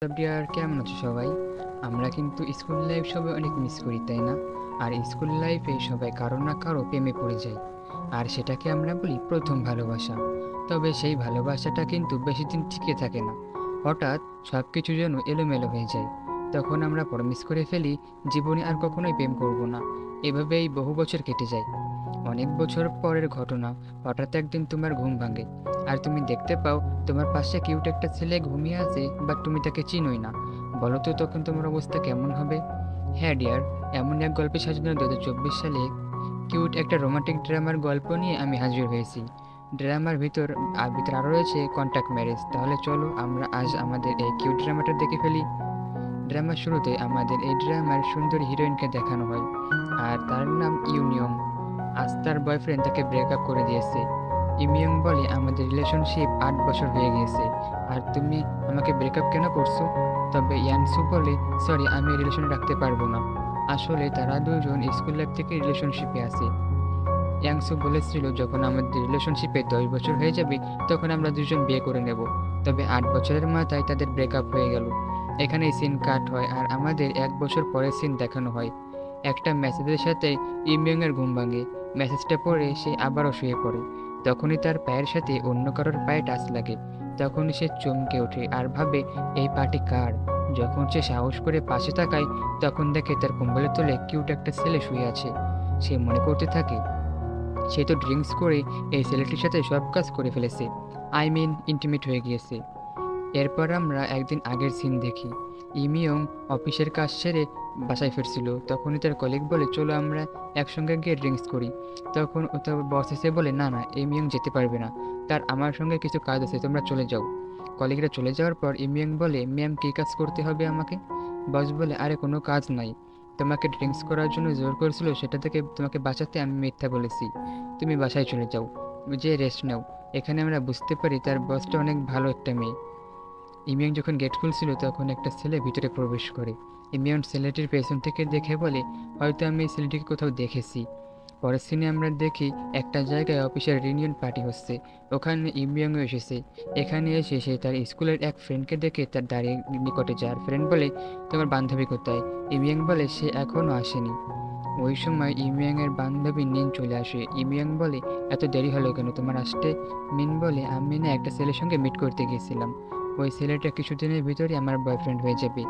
Deer, কেমন আছো সবাই? আমরা কিন্তু স্কুল লাইফ সবাই অনেক মিস করি, তাই না? আর স্কুল লাইফে সবাই কারো না কারো প্রেমে পড়ে যায়, আর সেটাকে আমরা বলি প্রথম ভালোবাসা। তবে সেই ভালোবাসাটা কিন্তু বেশি দিন টিকে থাকে না। হঠাৎ সব কিছু যেন এলোমেলো হয়ে যায়। তখন আমরা প্রমিস করে ফেলি জীবনে আর কখনোই প্রেম করব না। এভাবেই বহু বছর কেটে যায়। অনেক বছর পরের ঘটনা, হঠাৎ একদিন তোমার ঘুম ভাঙে আর তুমি দেখতে পাও তোমার পাশে কিউট একটা ছেলে ঘুমিয়ে আছে, বাট তুমি তাকে চিনোই না। বলো তো তখন তোমার অবস্থা কেমন হবে? হ্যাঁ ডিয়ার, এমন এক গল্পে সাজানো 2024 সালে কিউট একটা রোমান্টিক ড্রামার গল্প নিয়ে আমি হাজির হয়েছি। ড্রামার ভিতর আরও রয়েছে কন্ট্যাক্ট ম্যারেজ। তাহলে চলো আমরা আজ আমাদের এই কিউট ড্রামাটা দেখে ফেলি। ড্রামার শুরুতে আমাদের এই ড্রামার সুন্দর হিরোইনকে দেখানো হয়, আর তার নাম ইউনিয়ং। আজ তার বয়ফ্রেন্ড তাকে ব্রেকআপ করে দিয়েছে। ইমিয়ং বলে, আমাদের রিলেশনশিপ 8 বছর হয়ে গিয়েছে, আর তুমি আমাকে ব্রেকআপ কেন করছো? তবে ইয়ানসু বলে, সরি, আমি রিলেশন রাখতে পারবো না। আসলে তারা দুজন স্কুল লাইফ থেকে রিলেশনশিপে আছে। ইয়াংসু বলেছিল, যখন আমাদের রিলেশনশিপে 10 বছর হয়ে যাবে তখন আমরা দুজন বিয়ে করে নেব। তবে 8 বছরের মাথায় তাদের ব্রেকআপ হয়ে গেল। এখানেই সিন কাট হয়, আর আমাদের 1 বছর পরের সিন দেখানো হয়। একটা মেসেজের সাথে ইমিয়ং এর ঘুম ভাঙে। মেসেজটা পড়ে সে আবারও শুয়ে পড়ে। তখনই তার পায়ের সাথে অন্য কারোর পায়ে টাচ লাগে। তখনই সে চমকে ওঠে আর ভাবে, এই পাটি কার? যখন সে সাহস করে পাশে তাকায়, তখন দেখে তার কম্বলের তলে কিউট একটা ছেলে শুয়ে আছে। সে মনে করতে থাকে, সে তো ড্রিঙ্কস করে এই ছেলেটির সাথে সব কাজ করে ফেলেছে, ইন্টিমেট হয়ে গিয়েছে। এরপর আমরা একদিন আগের সিন দেখি। ইমিয়ং অফিসের কাজ সেরে বাসায় ফিরছিল। তখনই তার কলিগ বলে, চলো আমরা একসঙ্গে গিয়ে ড্রিঙ্কস করি। তখন ও তার বস এসে বলে, না না, ইমিয়ং যেতে পারবে না, তার আমার সঙ্গে কিছু কাজ আছে, তোমরা চলে যাও। কলিগরা চলে যাওয়ার পর ইমিয়ং বলে, ম্যাম কী কাজ করতে হবে আমাকে? বস বলে, আরে কোনো কাজ নাই, তোমাকে ড্রিঙ্কস করার জন্য জোর করেছিল, সেটা থেকে তোমাকে বাঁচাতে আমি মিথ্যা বলেছি। তুমি বাসায় চলে যাও, যে রেস্ট নাও। এখানে আমরা বুঝতে পারি তার বসটা অনেক ভালো একটা মেয়ে। ইমিয়ন যখন গেট খুলছিল তখন একটা ছেলে ভিতরে প্রবেশ করে। ইমিয়ন ছেলেটির পেছন থেকে দেখে বলে, হয়তো আমি এই ছেলেটিকে কোথাও দেখেছি। পরের সিনে আমরা দেখি একটা জায়গায় অফিসের রিউনিয়ন পার্টি হচ্ছে। ওখানে ইমিয়ংও এসেছে। এখানে এসে সে তার স্কুলের এক ফ্রেন্ডকে দেখে তার দাঁড়িয়ে নিকটে যায়। ফ্রেন্ড বলে, তোমার বান্ধবী কোথায়? ইমিয়ং বলে, সে এখনও আসেনি। ওই সময় ইমিয়াং এর বান্ধবী নিন চলে আসে। ইমিয়াং বলে, এত দেরি হলো কেন তোমার আসতে? মিন বলে, আমি না একটা ছেলের সঙ্গে মিট করতে গিয়েছিলাম, ওই ছেলেটা কিছুদিনের ভিতরে আমার বয়ফ্রেন্ড হয়ে যাবে।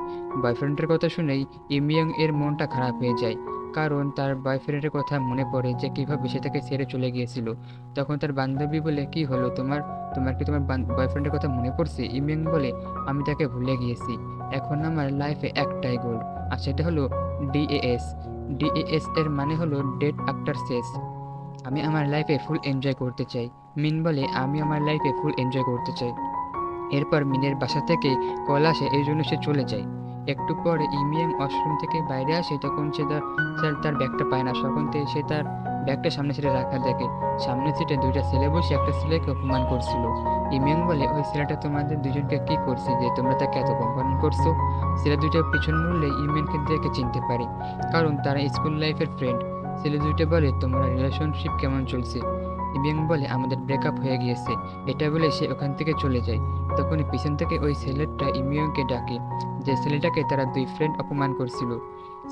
বয়ফ্রেন্ডের কথা শুনেই ইমিয়াং এর মনটা খারাপ হয়ে যায়, কারণ তার বয়ফ্রেন্ডের কথা মনে পড়ে যে কীভাবে সে তাকে ছেড়ে চলে গিয়েছিল। তখন তার বান্ধবী বলে, কি হলো তোমার? তোমার কি তোমার বয়ফ্রেন্ডের কথা মনে পড়ছে? ইমিয়াং বলে, আমি তাকে ভুলে গিয়েছি। এখন আমার লাইফে একটাই গোল, আর সেটা হলো ডিএএস। ডিএএস এর মানে হলো ডেট আফটার সেক্স। আমি আমার লাইফে ফুল এনজয় করতে চাই। মিন বলে, আমি আমার লাইফে ফুল এনজয় করতে চাই। এরপর মিনের বাসা থেকে কল আসে, এই জন্য সে চলে যায়। একটু পরে ইমিয়াং ওয়াশরুম থেকে বাইরে আসে। তখন সে তার ব্যাগটা পায় না। তখন সে তার ব্যাগটা সামনে সিটে রাখা দেখে। সামনের সিটে দুইটা ছেলে বসে একটা ছেলেকে অপমান করছিল। ইমিয়াং বলে, ওই ছেলেটা তোমাদের দুজনকে কি করছে যে তোমরা তাকে এত অপমান করছো? ছেলে দুইটা পিছন মুড়লে ইমিয়াংকে দেখে চিনতে পারে, কারণ তারা স্কুল লাইফের ফ্রেন্ড। ছেলে দুইটা বলে, তোমার রিলেশনশিপ কেমন চলছে? ইমিয়াং বলে, আমাদের ব্রেকআপ হয়ে গিয়েছে। এটা বলে সে ওখান থেকে চলে যায়। তখনই পিছন থেকে ওই ছেলেটা ইমিয়ংকে ডাকে, যে ছেলেটাকে তারা দুই ফ্রেন্ড অপমান করছিল।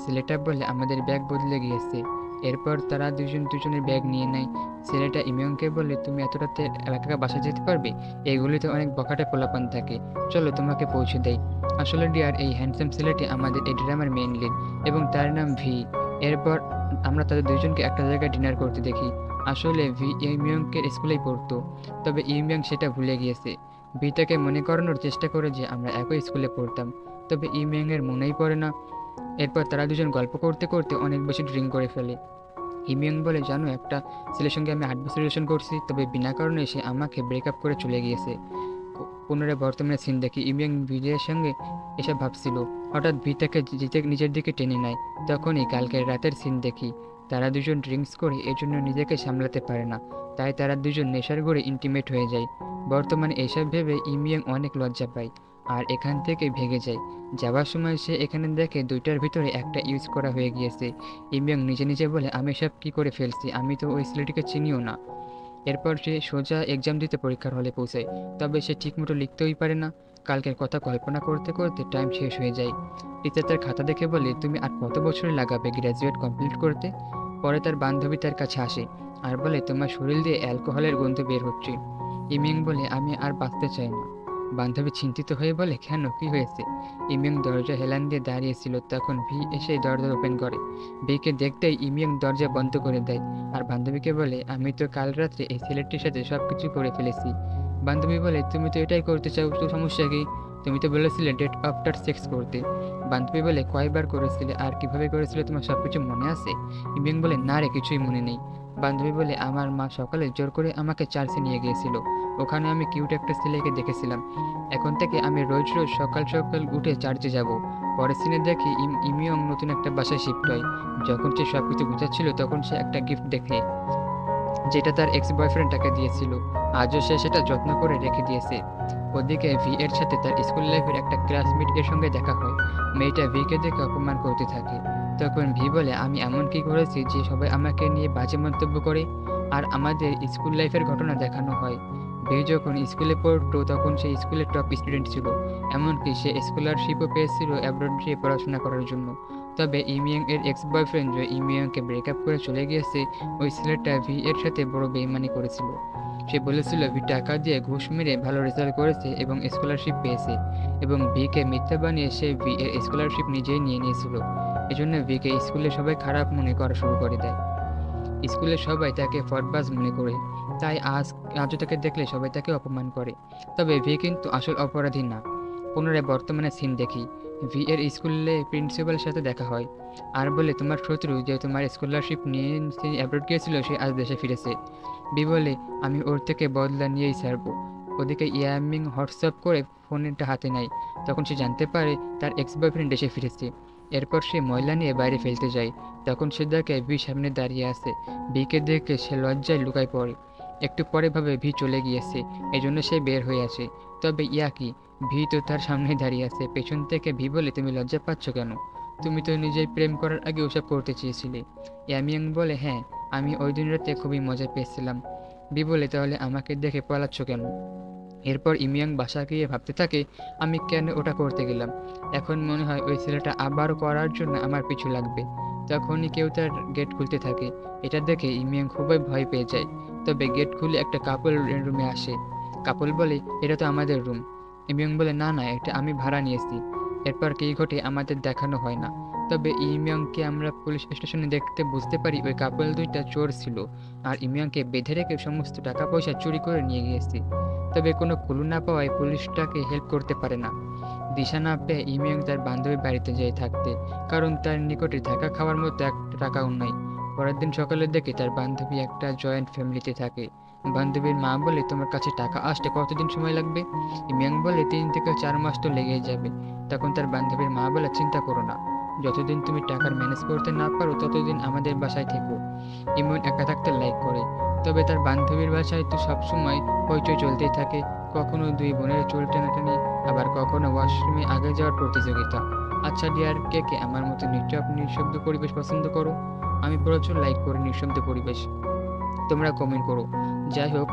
ছেলেটা বলে, আমাদের ব্যাগ বদলে গিয়েছে। এরপর তারা দুজনের ব্যাগ নিয়ে নেয়। ছেলেটা ইমিয়ংকে বলে, তুমি এত রাতে একা একা বাসা যেতে পারবে? এইগুলিতে অনেক বখাটে পোলাপান থাকে, চলো তোমাকে পৌঁছে দেয়। আসলে ডিয়ার, এই হ্যান্ডসাম ছেলেটি আমাদের এই ড্রামার মেইন লিড, এবং তার নাম ভি। এরপর আমরা তাদের দুজনকে একটা জায়গায় ডিনার করতে দেখি। আসলে ভি ইমিয়ংকে স্কুলেই পড়তো, তবে ইমিয়ং সেটা ভুলে গিয়েছে। বিটাকে মনে করানোর চেষ্টা করে যে আমরা একই স্কুলে পড়তাম, তবে ইমিয়াং এর মনেই পড়ে না। এরপর তারা দুজন গল্প করতে করতে অনেক বেশি ড্রিঙ্ক করে ফেলে। ইমিয়াং বলে, জানো, একটা ছেলের সঙ্গে আমি 8 বছর রিলেশন করছি, তবে বিনা কারণে সে আমাকে ব্রেকআপ করে চলে গিয়েছে। পুনরায় বর্তমানে সিন দেখি। ইমিয়াং ভিজের সঙ্গে এসব ভাবছিল। হঠাৎ ভি তাকে নিজের দিকে টেনে নেয়। তখনই কালকের রাতের সিন দেখি। তারা দুজন ড্রিঙ্কস করে এজন্য নিজেকে সামলাতে পারে না, তাই তারা দুজন নেশার ঘরে ইন্টিমেট হয়ে যায়। বর্তমানে এসব ভেবে ইমিয়াং অনেক লজ্জা পায় আর এখান থেকে ভেগে যায়। যাওয়ার সময় সে এখানে দেখে দুইটার ভিতরে একটা ইউজ করা হয়ে গিয়েছে। ইমিয়াং নিজে নিজে বলে, আমি সব কি করে ফেলছি, আমি তো ওই ছেলেটিকে চিনিও না। এরপর সে সোজা এক্সাম দিতে পরীক্ষার হলে পৌঁছায়, তবে সে ঠিকমতো লিখতেই পারে না, কালকের কথা কল্পনা করতে করতে টাইম শেষ হয়ে যায়। টিচার তার খাতা দেখে বলে, তুমি আর কত বছর লাগাবে গ্র্যাজুয়েট কমপ্লিট করতে? পরে তার বান্ধবী তার কাছে আসে আর বলে, তোমার শরীর দিয়ে অ্যালকোহলের গন্ধ বের হচ্ছে। ইমিং বলে, আমি আর বাঁচতে চাই না। বান্ধবী চিন্তিত হয়ে বলে, কেন, কি হয়েছে? ইমিং দরজা হেলান দিয়ে দাঁড়িয়েছিল, তখন ভি এসে দরজা ওপেন করে। ভিকে দেখতেই ইমিং দরজা বন্ধ করে দেয় আর বান্ধবীকে বলে, আমি তো কাল রাত্রে এই ছেলেটির সাথে সবকিছু করে ফেলেছি। বান্ধবী বলে, তুমি তো এটাই করতে চাও, তো সমস্যা কি? তুমি তো বলেছিলে ডেট আফটার সেক্স করতে। বান্ধবী বলে, কয়বার করেছিলে আর কিভাবে করেছিলে তোমার সবকিছু মনে আছে? ইমিং বলে, না রে, কিছুই মনে নেই। বান্ধবী বলে, আমার মা সকালে জোর করে আমাকে চার্চে নিয়ে গিয়েছিল। ওখানে আমি কিউট একটা ছেলেকে দেখেছিলাম। এখন থেকে আমি রোজ রোজ সকাল সকাল উঠে চার্চে যাব। পরের সিনে দেখি ইমিয়ং নতুন একটা বাসায় শিফট হয়। যখন সে সবকিছু গুছাচ্ছিল তখন সে একটা গিফট দেখে, যেটা তার এক্স বয়ফ্রেন্ড তাকে দিয়েছিল। আজও সে সেটা যত্ন করে রেখে দিয়েছে। ওদিকে ভি এর সাথে তার স্কুল লাইফের একটা ক্লাসমেট এর সঙ্গে দেখা হয়। মেয়েটা ভিকে দেখে অপমান করতে থাকে। তখন ভি বলে, আমি এমন কি করেছি যে সবাই আমাকে নিয়ে বাজে মন্তব্য করে? আর আমাদের স্কুল লাইফের ঘটনা দেখানো হয়। ভি যখন স্কুলে পড়তো তখন সে স্কুলের টপ স্টুডেন্ট ছিল। এমনকি সে স্কলারশিপও পেয়েছিল অ্যাব্রড গিয়ে পড়াশোনা করার জন্য। তবে ইমিয়াং এর এক্স বয়ফ্রেন্ড যে ইমিয়াংকে ব্রেকআপ করে চলে গিয়েছে, ওই ছেলেটা ভি এর সাথে বড় বেইমানি করেছিল। সে বলেছিল ভি টাকা দিয়ে ঘুষ মেরে ভালো রেজাল্ট করেছে এবং স্কলারশিপ পেয়েছে, এবং ভিকে মিথ্যা বানিয়ে সে ভি এর স্কলারশিপ নিজেই নিয়ে নিয়েছিল। এজন্য ভিকে স্কুলে সবাই খারাপ মনে করা শুরু করে দেয়। স্কুলে সবাই তাকে ফটবাজ মনে করে, তাই আজও তাকে দেখলে সবাই তাকে অপমান করে। তবে ভি কিন্তু আসল অপরাধী না। পুনরায় বর্তমানে সিন দেখি। ভি এর স্কুলে প্রিন্সিপালের সাথে দেখা হয় আর বলে, তোমার শত্রু যে তোমার স্কলারশিপ নিয়ে সে অ্যাব্রড গিয়েছিল সে আজ দেশে ফিরেছে। ভি বলে, আমি ওর থেকে বদলা নিয়েই ছাড়বো। ওদিকে ইয়ামিং হোয়াটসঅ্যাপ করে ফোনটা হাতে নেয়। তখন সে জানতে পারে তার এক্স বয়ফ্রেন্ড দেশে ফিরেছে। এরপর সে ময়লা নিয়ে বাইরে ফেলতে যায়। তখন সে দেখে ভি সামনে দাঁড়িয়ে আছে। ভিকে দেখে সে লজ্জায় লুকায় পড়ে। একটু পরে ভাবে ভি চলে গিয়েছে, এজন্য সে বের হয়ে আসে। তবে ইয়া কি, ভি তো তার সামনে দাঁড়িয়ে আছে। পেছন থেকে ভি বলে, তুমি লজ্জা পাচ্ছ কেন? তুমি তো নিজেই প্রেম করার আগে ওসব করতে চেয়েছিলে। ইয়ামিয়াং বলে, হ্যাঁ, আমি ওই দিন রাতে খুবই মজা পেয়েছিলাম। ভি বলে, তাহলে আমাকে দেখে পালাচ্ছ কেন? এরপর ইমিয়াং বাসা গিয়ে ভাবতে থাকে, আমি কেন ওটা করতে গেলাম। এখন মনে হয় ওই ছেলেটা আবারও করার জন্য আমার পিছু লাগবে। তখনই কেউ তার গেট খুলতে থাকে। এটা দেখে ইমিয়াং খুবই ভয় পেয়ে যায়। তবে গেট খুলে একটা কাপল রুমে আসে। কাপল বলে, এটা তো আমাদের রুম। ইমিয়াং বলে, না না, এটা আমি ভাড়া নিয়েছি। এরপর কী ঘটে আমাদের দেখানো হয় না। তবে ইমিয়াংকে আমরা পুলিশ স্টেশনে দেখতে বুঝতে পারি ওই কাপল দুইটা চোর ছিল আর ইমিয়াংকে বেঁধে রেখে সমস্ত টাকা পয়সা চুরি করে নিয়ে গিয়েছে। তবে কোনো ক্লু না পাওয়ায় পুলিশ তাকে হেল্প করতে পারে না। দিশা না পেয়ে ইমিয়াং তার বান্ধবীর বাড়িতে যায় থাকতে, কারণ তার নিকটে থাকা খাওয়ার মতো একটা টাকাও নাই। পরের দিন সকালে দেখে তার বান্ধবী একটা জয়েন্ট ফ্যামিলিতে থাকে। বান্ধবীর মা বলে, তোমার কাছে টাকা আসতে কতদিন সময় লাগবে? ইমিয়াং বলে, 3 থেকে 4 মাস তো লেগেই যাবে। তখন তার বান্ধবীর মা বলে, চিন্তা করো না, যতদিন তুমি টাকার ম্যানেজ করতে না পারো ততদিন আমাদের বাসায় থেকো। ইমন একা থাকতে লাইক করে। তবে তার বান্ধবীর বাসায় তো সবসময় হইচই চলতেই থাকে। কখনো দুই বোনের চুল টানাটানি, আবার কখনো ওয়াশরুমে আগে যাওয়ার প্রতিযোগিতা। আচ্ছা ডিয়ার, কে কে আমার মতো নিশ্চয় আপনি নিঃশব্দ পরিবেশ পছন্দ করো? আমি প্রচুর লাইক করি নিঃশব্দ পরিবেশ, তোমরা কমেন্ট করো। যাই হোক,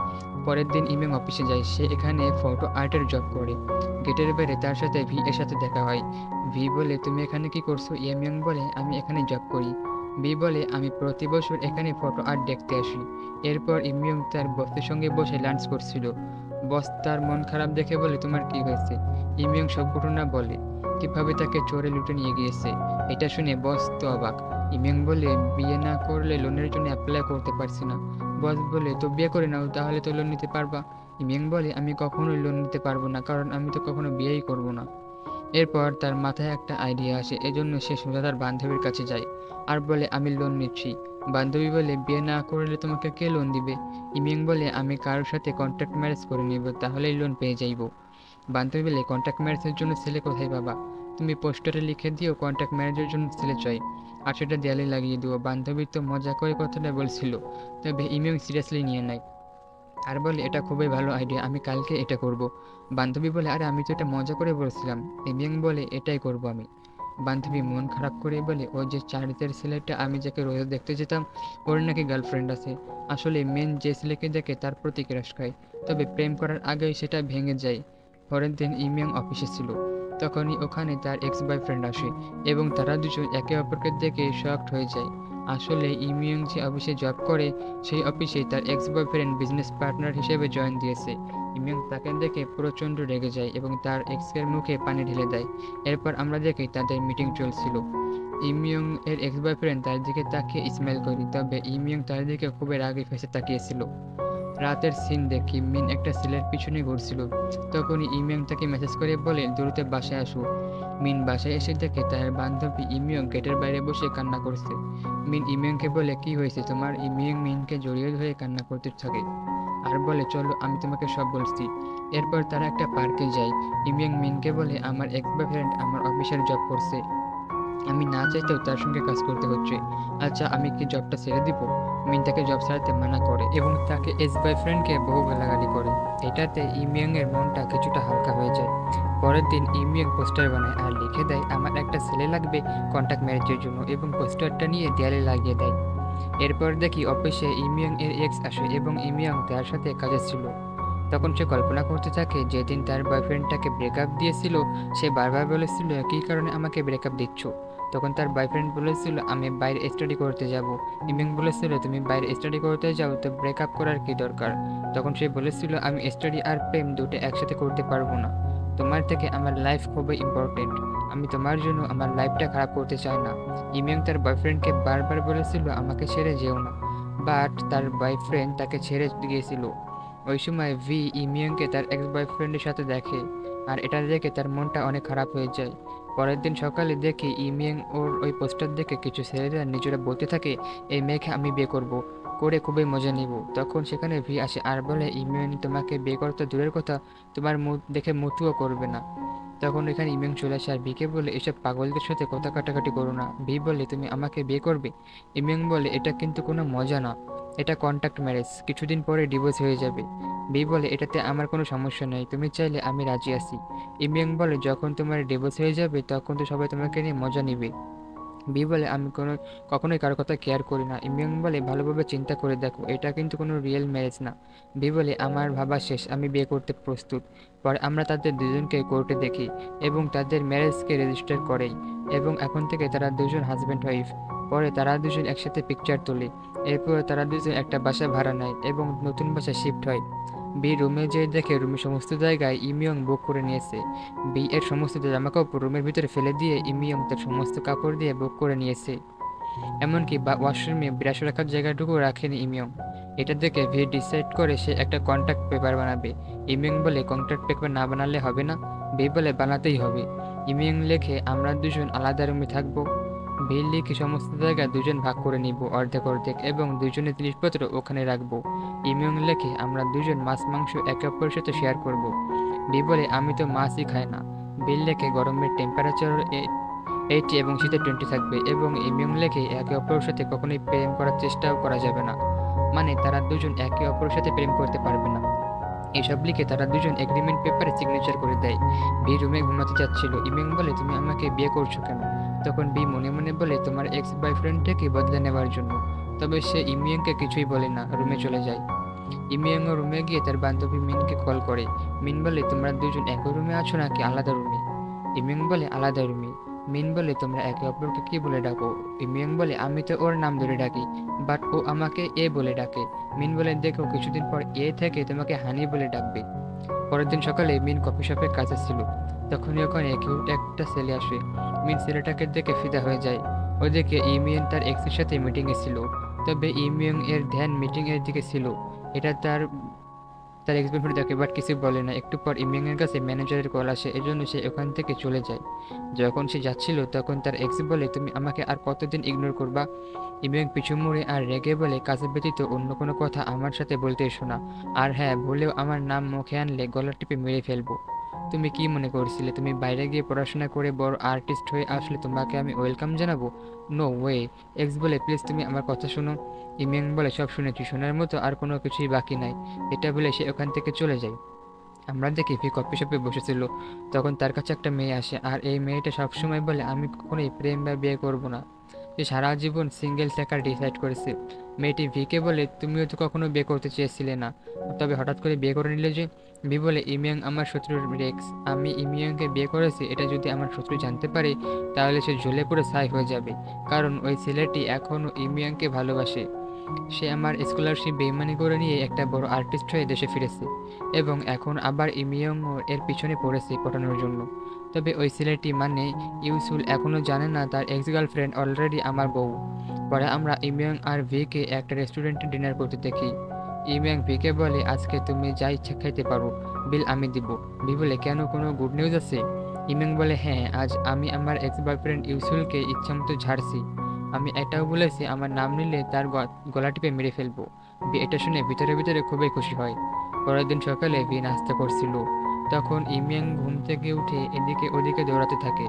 পরের দিন ইমিং অফিসে যায়। সে এখানে ফটো আর্টের জব করে। গেটের বাইরে তার সাথে ভি এর সাথে দেখা হয়। ভি বলে, তুমি এখানে কি করছো? ইয়ামিয়াং বলে, আমি এখানে জব করি। ভি বলে, আমি প্রতি বছর এখানে ফটো আর্ট দেখতে আসি। এরপর ইমিয়ং তার বসের সঙ্গে বসে লাঞ্চ করছিল। বস তার মন খারাপ দেখে বলে, তোমার কি হয়েছে? ইমিয়ং সব ঘটনা বলে, কিভাবে তাকে চোরে লুটে নিয়ে গিয়েছে। এটা শুনে বস তো অবাক। ইমিয়ং বলে, বিয়ে না করলে লোনের জন্য অ্যাপ্লাই করতে পারছি না। বস বলে, তো বিয়ে করে নাও, তাহলে তো লোন নিতে পারবা। ইমিয়ং বলে, আমি কখনোই লোন নিতে পারবো না, কারণ আমি তো কখনো বিয়েই করব না। এরপর তার মাথায় একটা আইডিয়া আসে, এজন্য সে সোজা তার বান্ধবীর কাছে যায় আর বলে, আমি লোন নিচ্ছি। বান্ধবী বলে, বিয়ে না করলে তোমাকে কে লোন দিবে? ইমিং বলে, আমি কারোর সাথে কন্ট্রাক্ট ম্যারেজ করে নিব, তাহলেই লোন পেয়ে যাইব। বান্ধবী বলে, কন্ট্রাক্ট ম্যারেজের জন্য ছেলে কোথায় পাবা? তুমি পোস্টারে লিখে দিও কন্ট্রাক্ট ম্যারেজের জন্য ছেলে চাই, আর সেটা দেয়ালে লাগিয়ে দিও। বান্ধবী তো মজা করে কথাটা বলছিল, তবে ইমিং সিরিয়াসলি নিয়ে নেয় আর বলে, এটা খুবই ভালো আইডিয়া, আমি কালকে এটা করব। বান্ধবী বলে, আরে আমি তো এটা মজা করে বলছিলাম। ইমিং বলে, এটাই করব আমি। বান্ধবী মন খারাপ করে বলে, ও যে চার্চের ছেলেটা আমি যাকে রোজ দেখতে যেতাম, ওর নাকি গার্লফ্রেন্ড আছে। আসলে মেন যে ছেলেকে দেখে তার প্রতি ক্রাশ খায়, তবে প্রেম করার আগেই সেটা ভেঙে যায়। পরের দিন ইমিয়াং অফিসে ছিল। তখনই ওখানে তার এক্স বয়ফ্রেন্ড আসে এবং তারা দুজন একে অপরকে দেখে শকড হয়ে যায়। আসলে ইমিয়াং যে অফিসে জব করে সেই অফিসে তার এক্স বয়ফ্রেন্ড বিজনেস পার্টনার হিসেবে জয়েন দিয়েছে। ইমিয়াং তাকে দেখে প্রচণ্ড রেগে যায় এবং তার এক্সের মুখে পানি ঢেলে দেয়। এরপর আমরা দেখি তাদের মিটিং চলছিল। ইমিয়ং এর এক্স বয়ফ্রেন্ড তার দিকে তাকিয়ে স্মাইল করে, তবে ইমিয়ং তার দিকে খুবই রাগী ফেসে তাকিয়েছিল। রাতের সিন দেখি মিন একটা ছেলের পিছনে ঘুরছিল। তখনই ইমিয়ং তাকে মেসেজ করে বলে দ্রুত বাসায় আসো। মিন বাসায় এসে দেখে তার বান্ধবী ইমিয়ং গেটের বাইরে বসে কান্না করছে। মিন ইমিয়ংকে বলে কি হয়েছে তোমার। ইমিয়ং মিনকে জড়িয়ে ধরে কান্না করতে থাকে আর বলে চলো আমি তোমাকে সব বলছি। এরপর তারা একটা পার্কে যায়। ইমিয়ং মিনকে বলে আমার এক্স বয়ফ্রেন্ড আমার অফিসের জব করছে, আমি না চাইতেও তার সঙ্গে কাজ করতে হচ্ছে। আচ্ছা আমি কি জবটা ছেড়ে দিব। মিন তাকে জব ছাড়তে মানা করে এবং তাকে এক্স বয়ফ্রেন্ডকে বহু গালাগালি করে। এটাতে ইমিয়ং এর মনটা কিছুটা হালকা হয়ে যায়। পরের দিন ইমিয়ং পোস্টার বানায় আর লিখে দেয় আমার একটা ছেলে লাগবে কন্ট্যাক্ট ম্যারেজের জন্য এবং পোস্টারটা নিয়ে দেয়ালে লাগিয়ে দেয়। এরপর দেখি অফিসে ইমিয়ং এর এক্স আসে এবং ইমিয়ং তার সাথে কাজে ছিল। তখন সে কল্পনা করতে থাকে যেদিন তার বয়ফ্রেন্ডটাকে ব্রেকআপ দিয়েছিল সে বারবার বলেছিল কী কারণে আমাকে ব্রেকআপ দিচ্ছ। তখন তার বয়ফ্রেন্ড বলেছিল আমি বাইরে স্টাডি করতে যাব। ইমিং বলেছিল তুমি বাইরে স্টাডি করতে যাও তো ব্রেকআপ করার কি দরকার। তখন সে বলেছিল আমি স্টাডি আর প্রেম দুটো একসাথে করতে পারবো না, তোমার থেকে আমার লাইফ খুবই ইম্পর্টেন্ট, আমি তোমার জন্য আমার লাইফটা খারাপ করতে চাই না। ইমিং তার বয়ফ্রেন্ডকে বারবার বলেছিল আমাকে ছেড়ে যেও না, বাট তার বয়ফ্রেন্ড তাকে ছেড়ে গিয়েছিল। ওই সময় ভি ইমিয়ংকে তার এক্স বয়ফ্রেন্ডের সাথে দেখে আর এটা দেখে তার মনটা অনেক খারাপ হয়ে যায়। পরের দিন সকালে দেখি ইমিয়ং ওর ওই পোস্টার দেখে কিছু ছেলেরা নিজেরা বলতে থাকে এই মেয়েকে আমি বিয়ে করব, করে খুবই মজা নিব। তখন সেখানে ভি আসে আর বলে ইমিয়ং তোমাকে বিয়ে করতে দূরের কথা তোমার মুখ দেখে মুচুও করবে না। তখন এখানে ইমিয়ং চলে আসে আর ভিকে বলে এসব পাগলদের সাথে কথা কাটাকাটি করো না। ভি বলে তুমি আমাকে বিয়ে করবে। ইমিয়ং বলে এটা কিন্তু কোনো মজা না, এটা কন্ট্যাক্ট ম্যারেজ, কিছুদিন পরে ডিভোর্স হয়ে যাবে। বি বলে এটাতে আমার কোনো সমস্যা নেই, তুমি চাইলে আমি রাজি আছি। ইমিয়ং বলে যখন তোমার ডিভোর্স হয়ে যাবে তখন তো সবাই তোমাকে নিয়ে মজা নিবে। বি বলে আমি কখনোই কারো কথা কেয়ার করি না। ইমিয়ং বলে ভালোভাবে চিন্তা করে দেখো এটা কিন্তু কোনো রিয়েল ম্যারেজ না। বি বলে আমার ভাবা শেষ, আমি বিয়ে করতে প্রস্তুত। পরে আমরা তাদের দুজনকে কোর্টে দেখি এবং তাদের ম্যারেজকে রেজিস্টার করেই এবং এখন থেকে তারা দুজন হাজব্যান্ড ওয়াইফ। পরে তারা দুজন একসাথে পিকচার তোলে। এরপর তারা দুজন একটা বাসা ভাড়া নেয় এবং নতুন বাসায় শিফট হয়। বি রুমে যেয়ে দেখে রুমের সমস্ত জায়গায় ইমিয়ং বুক করে নিয়েছে। বি এর সমস্ত জামাকাপড় রুমের ভিতরে ফেলে দিয়ে ইমিয়ং তার সমস্ত কাপড় দিয়ে বুক করে নিয়েছে। এমনকি ওয়াশরুমে ব্রাশ রাখার জায়গাটুকু রাখেনি ইমিয়ং। এটা দেখে ভি ডিসাইড করে সে একটা কন্ট্যাক্ট পেপার বানাবে। ইমিয়ং বলে কন্ট্যাক্ট পেপার না বানালে হবে না। ভি বলে বানাতেই হবে। ইমিয়ং লেখে আমরা দুজন আলাদা রুমে থাকবো। ভি লিখে সমস্ত জায়গা দুজন ভাগ করে নিব অর্ধেক অর্ধেক এবং দুজনের জিনিসপত্র ওখানে রাখবো। ইমিয়ং লেখে আমরা দুজন মাছ মাংস একে অপরের সাথে শেয়ার করব। বি বলে আমি তো মাছই খাই না। বিল লেখে গরমের টেম্পারেচার 80 এবং শীতে 20 থাকবে এবং ইমিয়ং লেখে একে অপরের সাথে কখনোই প্রেম করার চেষ্টাও করা যাবে না, মানে তারা দুজন একে অপরের সাথে প্রেম করতে পারবে না। এসব লিখে তারা দুজন এগ্রিমেন্ট পেপারে সিগনেচার করে দেয়। বি রুমে ঘুমাতে যাচ্ছিল। ইমিয়ং বলে তুমি আমাকে বিয়ে করছো কেন। তখন বি মনে মনে বলে তোমার এক্স বয়ফ্রেন্ডটাকে বদলে নেওয়ার জন্য। তবে সে ইমিয়ংকে কিছুই বলে না, রুমে চলে যায়। ইমিয়ং রুমে গিয়ে তার বান্ধবী মিনকে কল করে। মিন বলে তোমরা দুজন একই রুমে আছো নাকি আলাদা রুমে। ইমিয়ং বলে আলাদা রুমে। মিন বলে তোমরা একে অপরকে কি বলে ডাকো। ইমিয়ং বলে আমি তো ওর নাম ধরে ডাকি, বাট ও আমাকে এ বলে ডাকে। মিন বলে দেখো কিছুদিন পর এ থেকে তোমাকে হানি বলে ডাকবে। পরের দিন সকালে মিন কফি শপে কাজে ছিল। তখনই ওখানে কিউট একটা ছেলে আসে। মিন ছেলেটাকে দেখে ফিদা হয়ে যায়। ওদিকে ইমিয়ং তার এক্সের সাথে মিটিংয়ে ছিল, তবে ইমিয়ং এর ধ্যান মিটিং এর দিকে ছিল। এটা তার তার এক্স বয়ফ্রেন্ড দেখে বাট কিছু বলে না। একটু পর ইমিয়ং এর কাছে ম্যানেজারের কল আসে, এজন্য সে ওখান থেকে চলে যায়। যখন সে যাচ্ছিল তখন তার এক্স বলে তুমি আমাকে আর কতদিন ইগনোর করবা। ইমিয়ং পিছু মুড়ে আর রেগে বলে কাজে ব্যতীত অন্য কোনো কথা আমার সাথে বলতে এসো না, আর হ্যাঁ ভুলেও আমার নাম মুখে আনলে গলা টিপে মেরে ফেলবো। তুমি কি মনে করছিলে তুমি বাইরে গিয়ে পড়াশোনা করে বড় আর্টিস্ট হয়ে আসলে তোমাকে আমি ওয়েলকাম জানাবো। No way. এক্স বলে প্লিজ তুমি আমার কথা শোনো। ইমিয়ং বলে সব শুনেছি, শোনার মতো আর কোনো কিছুই বাকি নাই। এটা বলে সে ওখান থেকে চলে যায়। আমরা দেখি ভি কফি শপে বসেছিল। তখন তার কাছে একটা মেয়ে আসে আর এই মেয়েটা সবসময় বলে আমি কখনোই প্রেম বা বিয়ে করব না, যে সারা জীবন সিঙ্গেল থাকার ডিসাইড করেছে। মেয়েটি ভিকে বলে তুমিও তো কখনো বিয়ে করতে চেয়েছিলে না, তবে হঠাৎ করে বিয়ে করে নিলে যে। বি বলে ইমিয়াং আমার শত্রুর রেক্স, আমি ইমিয়াংকে বিয়ে করেছি এটা যদি আমার শত্রু জানতে পারে তাহলে সে জ্বলে পুরো ছাই হয়ে যাবে, কারণ ওই ছেলেটি এখনও ইমিয়াংকে ভালোবাসে। সে আমার স্কলারশিপ বেইমানি করে নিয়ে একটা বড় আর্টিস্ট হয়ে দেশে ফিরেছে এবং এখন আবার ইমিয়ং এর পিছনে পড়েছে পটানোর জন্য। তবে ওই ছেলেটি মানে ইউসুল এখনও জানে না তার এক্স গার্লফ্রেন্ড অলরেডি আমার বউ। পরে আমরা ইমিয়ং আর ভিকে একটা রেস্টুরেন্টে ডিনার করতে দেখি। ইমিয়ং ভিকে বলে আজকে তুমি যা ইচ্ছা খাইতে পারো, বিল আমি দিব। ভি বলে কেন, কোনো গুড নিউজ আছে? ইমিয়ং বলে হ্যাঁ, আজ আমি আমার এক্স বয়ফ্রেন্ড ইউসুলকে ইচ্ছামতো ঝাড়ছি। আমি এটাও বলেছি আমার নাম নিলে তার গলা টিপে মেরে ফেলবো। ভি এটা শুনে ভিতরে ভিতরে খুবই খুশি হয়। পরের দিন সকালে ভি নাস্তা করছিল, তখন ইমিয়াং ঘুম থেকে উঠে এদিকে ওদিকে দৌড়াতে থাকে।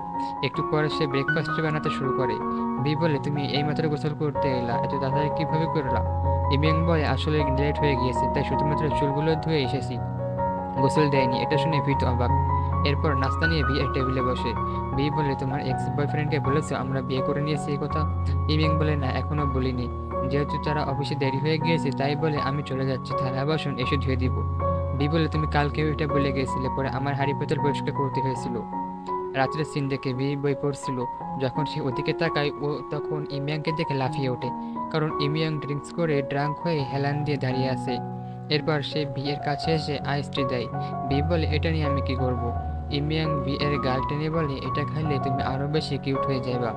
একটু পরে সে ব্রেকফাস্ট বানাতে শুরু করে। ভি বলে তুমি এইমাত্র গোসল করতে এলা, এত তাড়াতাড়ি কিভাবে করলা? ইমিয়াং বলে আসলে লেট হয়ে গিয়েছে তাই শুধুমাত্র চুলগুলো ধুয়ে এসেছি, গোসল দেয়নি। এটা শুনে ভি তো অবাক। এরপর নাস্তা নিয়ে ভি এর টেবিলে বসে। ভি বলে তোমার এক্স বয়ফ্রেন্ডকে বলেছো আমরা বিয়ে করে নিয়েছি এই কথা? ইমিং বলে না, এখনো বলিনি, যেহেতু তারা অফিসে দেরি হয়ে গিয়েছে তাই বলে আমি চলে যাচ্ছি, থালা বাসন এসে ধুয়ে দিব। ভি বলে তুমি কালকেও এটা বলে গিয়েছিলে, পরে আমার হাঁড়ি পাতিল পরিষ্কার করতে হয়েছিল। রাত্রের সিন দেখে ভি বই পড়ছিল। যখন সে ওদিকে তাকায় ও তখন ইমিয়াংকে দেখে লাফিয়ে ওঠে, কারণ ইমিয়াং ড্রিঙ্কস করে ড্রাঙ্ক হয়ে হেলান দিয়ে দাঁড়িয়ে আছে। এরপর সে ভি এর কাছে এসে আইসটি দেয়। ভি বলে এটা নিয়ে আমি কি করব? ইমিয়াং ভি এর গাল টেনে বলে এটা খাইলে তুমি আরো বেশি কিউট হয়ে যাবা।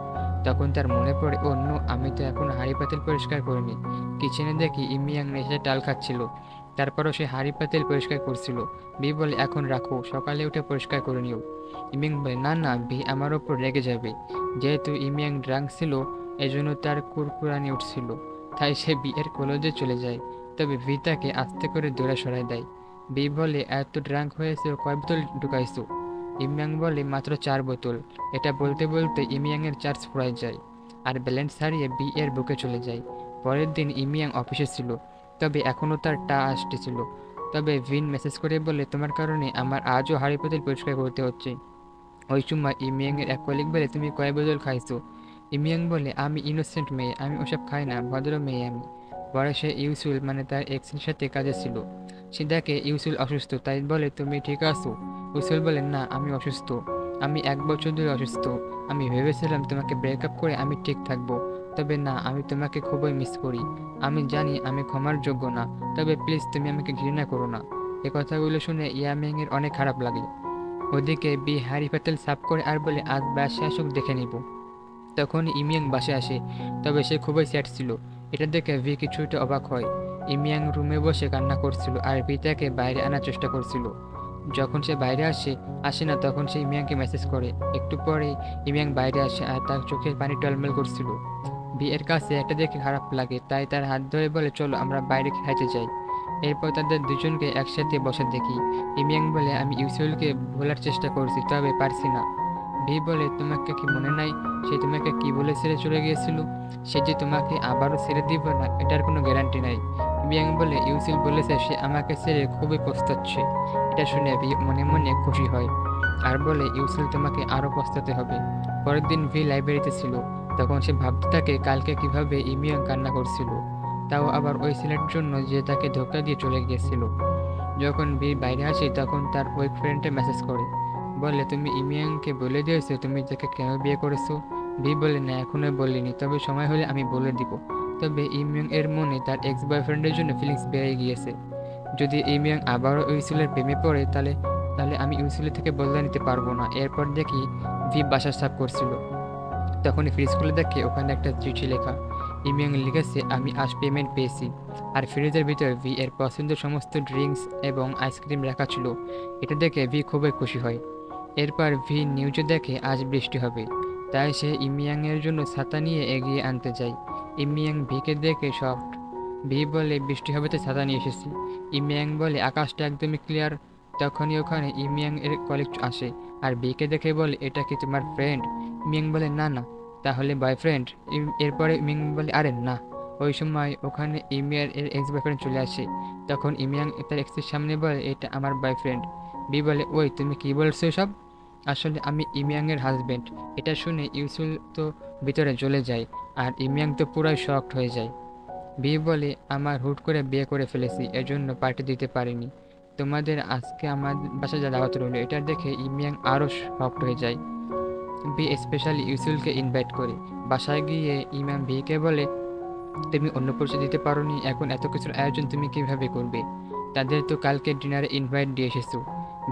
তখন তার মনে পড়ে অন্য আমি তো এখন হাঁড়ি পাতিল পরিষ্কার করিনি। কিচেনে দেখি ইমিয়াং এসে ডাল খাচ্ছিল, তারপরও সে হাঁড়ি পাতিল পরিষ্কার করছিল। ভি বলে এখন রাখো, সকালে উঠে পরিষ্কার করে নিও। ইমিয়াং বলে না না, ভি আমার ওপর রেগে যাবে। যেহেতু ইমিয়াং ড্রাঙ্ক ছিল এজন্য তার কুরকুরানি উঠছিল, তাই সে ভি এর কলেজে চলে যায়। তবে ভি তাকে আস্তে করে দূরে সরাই দেয়। ভি বলে এত ড্রাঙ্ক হয়েছে, কয় বোতল ঢুকাইছো? ইমিয়াং বলে মাত্র 4 বোতল। এটা বলতে বলতে ইমিয়াংয়ের চার্জ ফুরাই যায় আর ব্যালেন্স হারিয়ে বি এর বুকে চলে যায়। পরের দিন ইমিয়াং অফিসে ছিল, তবে এখনও তার টা আসতেছিল। তবে ভিন মেসেজ করে বলে তোমার কারণে আমার আজও হাঁড়ি পাতিল পরিষ্কার করতে হচ্ছে। ওই সময় ইমিয়াংয়ের এক কলিগ বলে তুমি কয় বোতল খাইছো? ইমিয়াং বলে আমি ইনোসেন্ট মেয়ে, আমি ওসব খাই না, ভদ্র মেয়ে আমি। পরে সে ইউসুল মানে তার এক্সের সাথে কাজে ছিল। সে দেখে ইউসুল অসুস্থ, তাই বলে তুমি ঠিক আছো? ইউসুল বলে না, আমি অসুস্থ, আমি 1 বছর ধরে অসুস্থ। আমি ভেবেছিলাম তোমাকে ব্রেকআপ করে আমি ঠিক থাকবো, তবে না, আমি তোমাকে খুবই মিস করি। আমি জানি আমি ক্ষমার যোগ্য না, তবে প্লিজ তুমি আমাকে ঘৃণা করো না। এ কথাগুলো শুনে ইয়ামিংয়ের অনেক খারাপ লাগে। ওদিকে বি হাঁড়ি পাতিল সাফ করে আর বলে আজ বাসে আসুক, দেখে নিব। তখন ইমিয়াং বাসে আসে, তবে সে খুবই স্যাড ছিল। এটা দেখে ভি কিছুটা অবাক হয়। ইমিয়াং রুমে বসে কান্না করছিল আর ভি তাকে বাইরে আনার চেষ্টা করছিল। যখন সে বাইরে আসে না, তখন সে ইমিয়াংকে মেসেজ করে। একটু পরে ইমিয়াং বাইরে আসে আর তার চোখের পানি টলমল করছিল। ভি এর কাছে একটা দেখে খারাপ লাগে, তাই তার হাত ধরে বলে চলো আমরা বাইরে খাইতে যাই। এরপর তাদের দুজনকে একসাথে বসে দেখি। ইমিয়াং বলে আমি ইউসুলকে ভোলার চেষ্টা করছি, তবে পারছি না। ভি বলে তোমাকে কি মনে নাই সে তোমাকে কি বলে ছেড়ে চলে গিয়েছিল? সে যে তোমাকে আবারও ছেড়ে দিব না এটার কোনো গ্যারান্টি নাই। বিয়াং বলে ইউসিল বলেছে সে আমাকে ছেড়ে খুবই পস্তাচ্ছে। এটা শুনে ভি মনে মনে খুশি হয় আর বলে ইউসিল তোমাকে আরও পস্তাতে হবে। পরের দিন ভি লাইব্রেরিতে ছিল, তখন সে ভাবতে থাকে কালকে কিভাবে ইমিয়াং কান্না করছিল, তাও আবার ওই ছেলের জন্য যে তাকে ধোকা দিয়ে চলে গিয়েছিল। যখন ভি বাইরে আসে তখন তার ওই ফ্রেন্ডে মেসেজ করে, বলে তুমি ইমিয়াংকে বলে দিয়েছো তুমি তাকে কেন বিয়ে করেছো? ভি বলে না, এখনো বলিনি, তবে সময় হলে আমি বলে দিব। তবে ইমিয়াং এর মনে তার এক্স বয়ফ্রেন্ডের জন্য ফিলিংস বেড়ে গিয়েছে। যদি ইমিয়াং আবারও ইউসুলের প্রেমে পড়ে তাহলে তাহলে আমি ইউসুলের থেকে বদলা নিতে পারবো না। এরপর দেখি ভি বাসা সাফ করছিল, তখনই ফ্রিজ খুলে দেখে ওখানে একটা চিঠি লেখা। ইমিয়াং লিখেছে আমি আজ পেমেন্ট পেয়েছি। আর ফ্রিজের ভিতর ভি এর পছন্দের সমস্ত ড্রিঙ্কস এবং আইসক্রিম রাখা ছিল। এটা দেখে ভি খুবই খুশি হয়। এরপর ভি নিউজে দেখে আজ বৃষ্টি হবে, তাই সে ইমিয়াংয়ের জন্য ছাতা নিয়ে এগিয়ে আনতে যায়। ইমিয়াং ভিকে দেখে শকড। ভি বলে বৃষ্টি হবে তো ছাতা নিয়ে এসেছি। ইমিয়াং বলে আকাশটা একদমই ক্লিয়ার। তখনই ওখানে ইমিয়াং এর কলিগ আসে আর ভিকে দেখে বলে এটা কি তোমার ফ্রেন্ড? ইমিয়াং বলে না না, তাহলে বয়ফ্রেন্ড? এরপরে ইমিয়াং বলে আরে না। ওই সময় ওখানে ইমিয়ার এর এক্স বয়ফ্রেন্ড চলে আসে। তখন ইমিয়াং তার এক্সের সামনে বলে এটা আমার বয়ফ্রেন্ড। বি বলে ওই তুমি কি বলছো সব? আসলে আমি ইমিয়াংয়ের হাজবেন্ড। এটা শুনে ইউসুল তো ভিতরে জ্বলে যায় আর ইমিয়াং তো পুরাই শকড হয়ে যায়। বি বলে আমার হুট করে বিয়ে করে ফেলেছি, এজন্য পার্টি দিতে পারিনি। তোমাদের আজকে আমার বাসায় যা দাওয়াত রইলো। এটা দেখে ইমিয়াং আরও শকড হয়ে যায়। বি স্পেশালি ইউসুলকে ইনভাইট করে। বাসায় গিয়ে ইমাম ভিকে বলে, তুমি অন্য পরিচয় দিতে পারোনি, এখন এত কিছুর আয়োজন তুমি কিভাবে করবে? তাদের তো কালকে ডিনারে ইনভাইট দিয়ে এসেছো।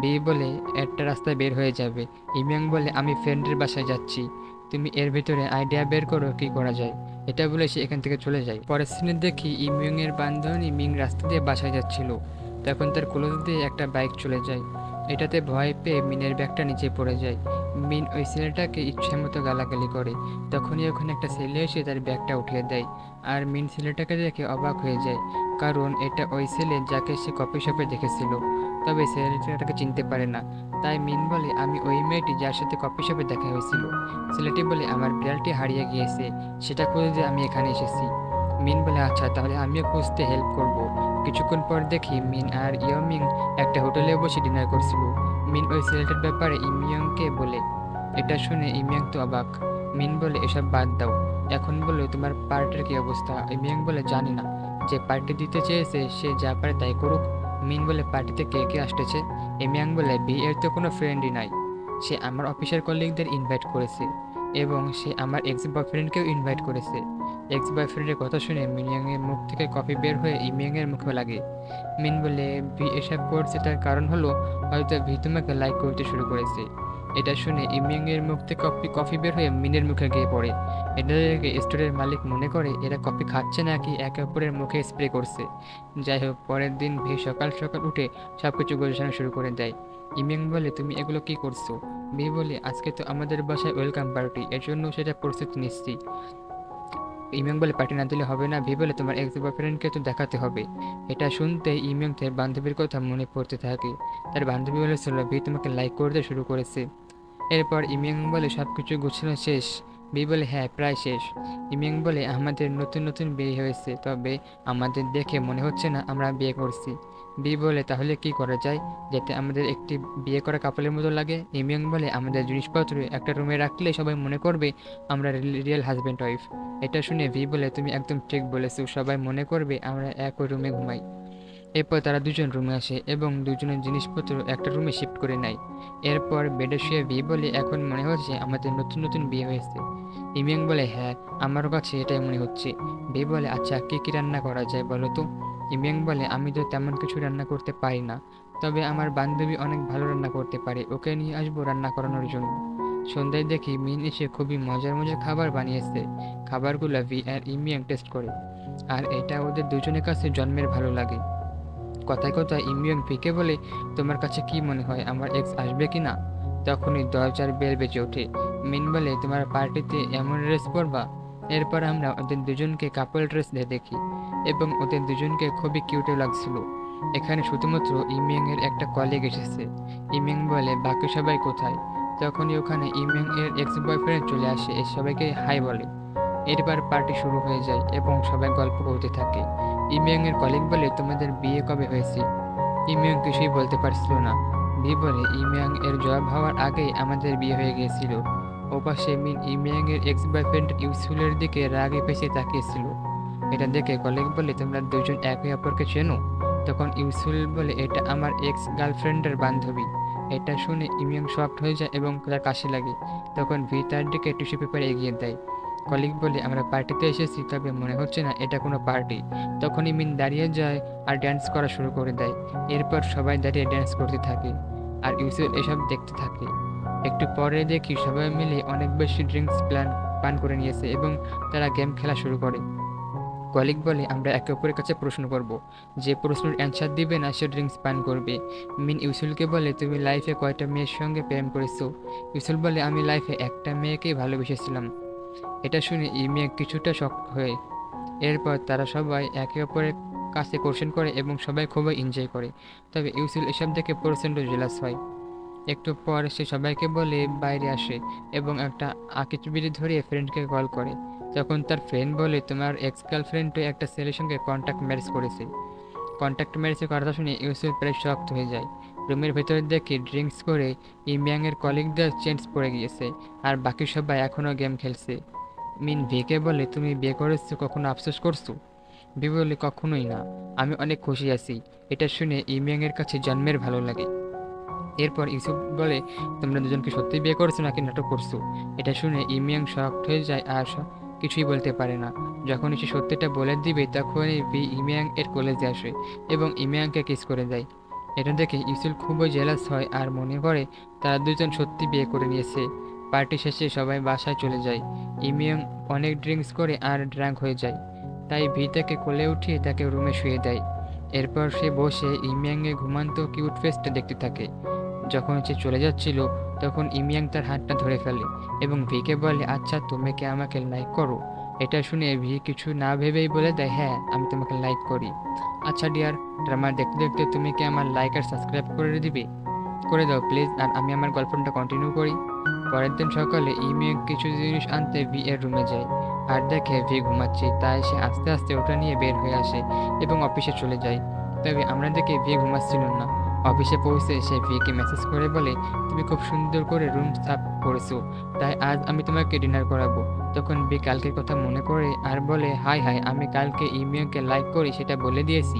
বি বলে, একটা রাস্তায় বের হয়ে যাবে। ইমিয়াং বলে, আমি ফ্রেন্ডের বাসায় যাচ্ছি, তুমি এর ভিতরে আইডিয়া বের করো কি করা যায়। এটা বলে সে এখান থেকে চলে যায়। পরের সিনে দেখি ইমিয়াং এর বান্ধবী মিং রাস্তা দিয়ে বাসায় যাচ্ছিল। তখন তার ক্লোজ দিয়ে একটা বাইক চলে যায়। এটাতে ভয় পেয়ে মিনের ব্যাগটা নিচে পড়ে যায়। মিন ওই ছেলেটাকে ইচ্ছে মতো গালাগালি করে। তখনই ওখানে একটা ছেলে এসে তার ব্যাগটা উঠিয়ে দেয়। আর মিন ছেলেটাকে দেখে অবাক হয়ে যায়, কারণ এটা ওই ছেলে যাকে সে কফি শপে দেখেছিল। তবে ছেলেটাকে চিনতে পারে না। তাই মিন বলে, আমি ওই মেয়েটি যার সাথে কফি শপে দেখা হয়েছিল। ছেলেটি বলে, আমার বিড়ালটি হারিয়ে গিয়েছে, সেটা খুঁজতে আমি এখানে এসেছি। মিন বলে, আচ্ছা তাহলে আমিও খুঁজতে হেল্প করব। কিছুক্ষণ পর দেখি মিন আর ইয়মিং একটা হোটেলে বসে ডিনার করছিল। মিন ওই ছেলেটার ব্যাপারে ইমিয়ংকে বলে। এটা শুনে ইমিয়ং তো অবাক। মিন বলে, এসব বাদ দাও, এখন বলো তোমার পার্টির কি অবস্থা। ইমিয়ং বলে, জানি না, যে পার্টি দিতে চেয়েছে সে যা পারে তাই করুক। মিন বলে, পার্টিতে কে কে আসতেছে? ইমিয়ং বলে, বি এর তো কোনো ফ্রেন্ডই নাই, সে আমার অফিসের কলিগদের ইনভাইট করেছে এবং সে আমার এক্স বয়ফ্রেন্ডকেও ইনভাইট করেছে। এক্স বয়ফ্রেন্ডের কথা শুনে মিনিয়াংয়ের মুখ থেকে কফি বের হয়ে ইমিয়াংয়ের মুখে লাগে। মিন বলে, ভি এসব করছে তার কারণ হলো হয়তো ভি তোমাকে লাইক করতে শুরু করেছে। এটা শুনে ইমিয়াংয়ের মুখ থেকে কফি বের হয়ে মিনের মুখে গিয়ে পড়ে। এটা দেখে স্টোরের মালিক মনে করে এরা কফি খাচ্ছে নাকি একে অপরের মুখে স্প্রে করছে। যাই হোক, পরের দিন ভি সকাল সকাল উঠে সবকিছু গোছানো শুরু করে দেয়। ইমিয়াং বলে, তুমি এগুলো কি করছো? ভি বলে, আজকে তো আমাদের বাসায় ওয়েলকাম পার্টি, এর জন্য সেটা প্রস্তুতি নিচ্ছি। ইমিয়ং বলে, পার্টি না দিলে হবে না। ভি বলে, তোমার এক্স বয়ফ্রেন্ডকে তো দেখাতে হবে। এটা শুনতে ইমিয়ং তার বান্ধবীর কথা মনে পড়তে থাকে। তার বান্ধবী বলেছিল ভি তোমাকে লাইক করতে শুরু করেছে। এরপর ইমিয়ং বলে, সব কিছু গোছানো শেষ? ভি বলে, হ্যাঁ প্রায় শেষ। ইমিয়ং বলে, আমাদের নতুন নতুন বিয়ে হয়েছে, তবে আমাদের দেখে মনে হচ্ছে না আমরা বিয়ে করছি। ভি বলে, তাহলে কি করা যায় যাতে আমাদের একটি বিয়ে করা কাপলের মতো লাগে? ইমিয়ং বলে, আমাদের জিনিসপত্র একটা রুমে রাখলে সবাই মনে করবে আমরা রিয়েল হাজব্যান্ড ওয়াইফ। এটা শুনে ভি বলে, তুমি একদম ঠিক বলেছো, সবাই মনে করবে আমরা একই রুমে ঘুমাই। এরপর তারা দুজন রুমে আসে এবং দুজনের জিনিসপত্র একটা রুমে শিফট করে নেয়। এরপর বেডে শুয়ে ভি বলে, এখন মনে হচ্ছে আমাদের নতুন নতুন বিয়ে হয়েছে। ইমিয়াং বলে, হ্যাঁ আমার কাছে এটাই মনে হচ্ছে। ভি বলে, আচ্ছা কী কী রান্না করা যায় বলো তো? ইমিয়াং বলে, আমি তো তেমন কিছু রান্না করতে পারি না, তবে আমার বান্ধবী অনেক ভালো রান্না করতে পারে, ওকে নিয়ে আসবো রান্না করানোর জন্য। সন্ধ্যায় দেখি মিন এসে খুবই মজার মজার খাবার বানিয়েছে। খাবারগুলো ভি আর ইমিয়াং টেস্ট করে, আর এটা ওদের দুজনের কাছে জন্মের ভালো লাগে। কথায় কথায় ইমিয়ং ফিকে বলে, তোমার কাছে কি মনে হয় আমার এক্স আসবে কি না? তখনই দরজার বেল বেজে ওঠে। মিন বলে, তোমার পার্টিতে এমন ড্রেস পরবা? এরপর আমরা ওদের দুজনকে কাপল ড্রেস দেখি এবং ওদের দুজনকে খুবই কিউটও লাগছিল। এখানে শুধুমাত্র ইমিয়ং এর একটা কলিগ এসেছে। ইমিয়ং বলে, বাকি সবাই কোথায়? তখনই ওখানে ইমিয়ং এর এক্স বয়ফ্রেন্ড চলে আসে, সবাইকে হাই বলে। এরপর পার্টি শুরু হয়ে যায় এবং সবাই গল্প করতে থাকে। ইমিয়ং এর কলিগ বলে, তোমাদের বিয়ে কবে হয়েছে? ইমিয়ং কিছুই বলতে পারছিল না। ভি বলে, ইমিয়ং এর জবাব হওয়ার আগেই আমাদের বিয়ে হয়ে গিয়েছিল। ওপাশে মিন ইমিয়ং এর এক্স বয়ফ্রেন্ড ইউসুলের দিকে রাগে পেছে তাকিয়েছিল। এটা দেখে কলিগ বলে, তোমরা দুজন একে অপরকে চেনো? তখন ইউসুল বলে, এটা আমার এক্স গার্লফ্রেন্ডের বান্ধবী। এটা শুনে ইমিয়ং শকড হয়ে যায় এবং তার কাশি লাগে। তখন ভি তার দিকে টিস্যু পেপার এগিয়ে দেয়। কলিগ বলে, আমরা পার্টিতে এসেছি, তবে মনে হচ্ছে না এটা কোনো পার্টি। তখনই মিন দাঁড়িয়ে যায় আর ড্যান্স করা শুরু করে দেয়। এরপর সবাই দাঁড়িয়ে ড্যান্স করতে থাকে আর ইউসুফ এসব দেখতে থাকে। একটু পরে দেখি সবাই মিলে অনেক বেশি ড্রিঙ্কস পান করে নিয়েছে এবং তারা গেম খেলা শুরু করে। কলিগ বলে, আমরা একে অপরের কাছে প্রশ্ন করব, যে প্রশ্নের অ্যান্সার দিবে না সে ড্রিঙ্কস পান করবে। মিন ইউসুলকে বলে, তুমি লাইফে কয়টা মেয়ের সঙ্গে প্রেম করেছো? ইউসুল বলে, আমি লাইফে একটা মেয়েকেই ভালোবেসেছিলাম। এটা শুনে ইমিয়া কিছুটা শক্ট হয়ে। এরপর তারা সবাই একে অপরের কাছে কোশ্চেন করে এবং সবাই খুবই এনজয় করে। তবে ইউসুল এসব দেখে প্রচণ্ড জেলাস হয়। একটু পর সে সবাইকে বলে বাইরে আসে এবং একটা আকিচবিড়ি ধরিয়ে ফ্রেন্ডকে কল করে। তখন তার ফ্রেন্ড বলে, তোমার এক্স গার্লফ্রেন্ডও একটা ছেলের সঙ্গে কন্ট্যাক্ট ম্যারেজ করেছে। কন্ট্যাক্ট ম্যারেজের কথা শুনে ইউসুফ প্রায় শক্ত হয়ে যায়। রুমের ভেতরে দেখি ড্রিঙ্কস করে ইমিয়াংয়ের কলিগদের চেঞ্জ পড়ে গিয়েছে আর বাকি সবাই এখনও গেম খেলছে। মিন ভিকে বলে, তুমি বিয়ে করেছো, কখনো আফসোস করছো? ভি বলে, কখনোই না, আমি অনেক খুশি আছি। এটা শুনে ইমিয়াংয়ের কাছে জন্মের ভালো লাগে। এরপর ইউসুফ বলে, তোমরা দুজনকে সত্যি বিয়ে করছো নাকি নাটক করছো? এটা শুনে ইমিয়াং শকড হয়ে যায় আর কিছুই বলতে পারে না। যখনই সে সত্যিটা বলে দিবে তখনই ভি ইমিয়াং এর কলেজে আসে এবং ইমিয়াংকে কিস করে দেয়। এটা দেখে ইউসুফ খুবই জেলাস হয় আর মনে করে তারা দুজন সত্যি বিয়ে করে নিয়েছে। পার্টি শেষে সবাই বাসায় চলে যায়। ইমিয়াং অনেক ড্রিঙ্কস করে আর ড্রাঙ্ক হয়ে যায়, তাই ভি তাকে কোলে উঠিয়ে তাকে রুমে শুয়ে দেয়। এরপর সে বসে ইমিয়াংয়ের ঘুমান্ত কিউট ফেসটা দেখতে থাকে। যখন সে চলে যাচ্ছিল তখন ইমিয়াং তার হাতটা ধরে ফেলে এবং ভিকে বলে, আচ্ছা তুমি কি আমাকে লাইক করো? এটা শুনে ভি কিছু না ভেবেই বলে দেয়, হ্যাঁ আমি তোমাকে লাইক করি। আচ্ছা ডিয়ার, ড্রামা দেখতে দেখতে তুমি কি আমার লাইক আর সাবস্ক্রাইব করে দাও প্লিজ, আর আমি আমার গল্পটা কন্টিনিউ করি। পরের দিন সকালে ইমিয়াং কিছু জিনিস আনতে ভি এর রুমে যায় আর দেখে ভি ঘুমাচ্ছে, তাই সে আস্তে আস্তে ওটা নিয়ে বের হয়ে আসে এবং অফিসে চলে যায়। তবে আমরা দেখি ভি ঘুমাচ্ছিল না। অফিসে পৌঁছে সে ভিকে মেসেজ করে বলে, তুমি খুব সুন্দর করে রুম সাফ করেছো, তাই আজ আমি তোমাকে ডিনার করাবো। তখন ভি কালকের কথা মনে করে আর বলে, হাই হাই, আমি কালকে ইমিয়াংকে লাইক করি সেটা বলে দিয়েছি।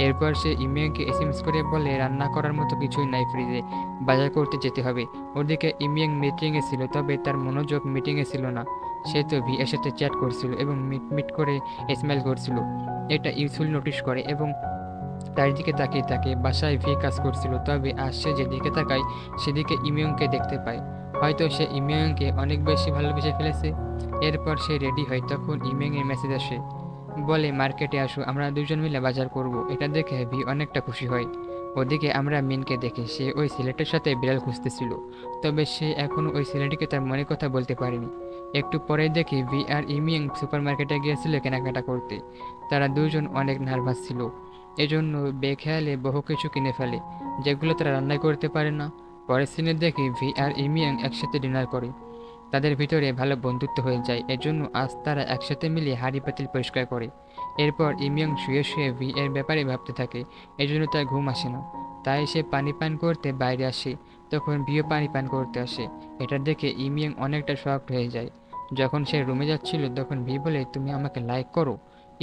এরপর সে ইমিয়াংকে এসএমএস করে বলে, রান্না করার মতো কিছুই নাই ফ্রিজে, বাজার করতে যেতে হবে। ওদিকে ইমিয়াং মিটিংয়ে ছিল, তবে তার মনোযোগ মিটিংয়ে ছিল না। সে তো ভি এর সাথে চ্যাট করছিল এবং মিট মিট করে স্মাইল করছিল। এটা ইউসুল নোটিশ করে এবং তার দিকে তাকিয়ে থাকে। বাসায় ভি কাজ করছিল, তবে আজ সে যেদিকে তাকায় সেদিকে ইমিয়ংকে দেখতে পায়। হয়তো সে ইমিয়ংকে অনেক বেশি ভালোবেসে ফেলেছে। এরপর সে রেডি হয়, তখন ইমিয়ংয়ের মেসেজ আসে, বলে মার্কেটে আসো, আমরা দুজন মিলে বাজার করব। এটা দেখে ভি অনেকটা খুশি হয়। ওদিকে আমরা মিনকে দেখি সে ওই ছেলেটার সাথে বিড়াল খুঁজতেছিল, তবে সে এখনো ওই ছেলেটিকে তার মনের কথা বলতে পারেনি। একটু পরে দেখি ভি আর ইমিয়ং সুপার মার্কেটে গিয়েছিল কেনাকাটা করতে। তারা দুজন অনেক নার্ভাস ছিল, এজন্য বেখেয়ালে বহু কিছু কিনে ফেলে যেগুলো তারা রান্না করতে পারে না। পরের সিনে দেখি ভি আর ইমিয়াং একসাথে ডিনার করে। তাদের ভিতরে ভালো বন্ধুত্ব হয়ে যায়, এজন্য আজ তারা একসাথে মিলে হাঁড়ি পাতিল পরিষ্কার করে। এরপর ইমিয়াং শুয়ে শুয়ে ভি এর ব্যাপারে ভাবতে থাকে, এজন্য তার ঘুম আসে না। তাই সে পানি পান করতে বাইরে আসে, তখন ভিও পানি পান করতে আসে। এটা দেখে ইমিয়াং অনেকটা শকড হয়ে যায়। যখন সে রুমে যাচ্ছিল তখন ভি বলে, তুমি আমাকে লাইক করো?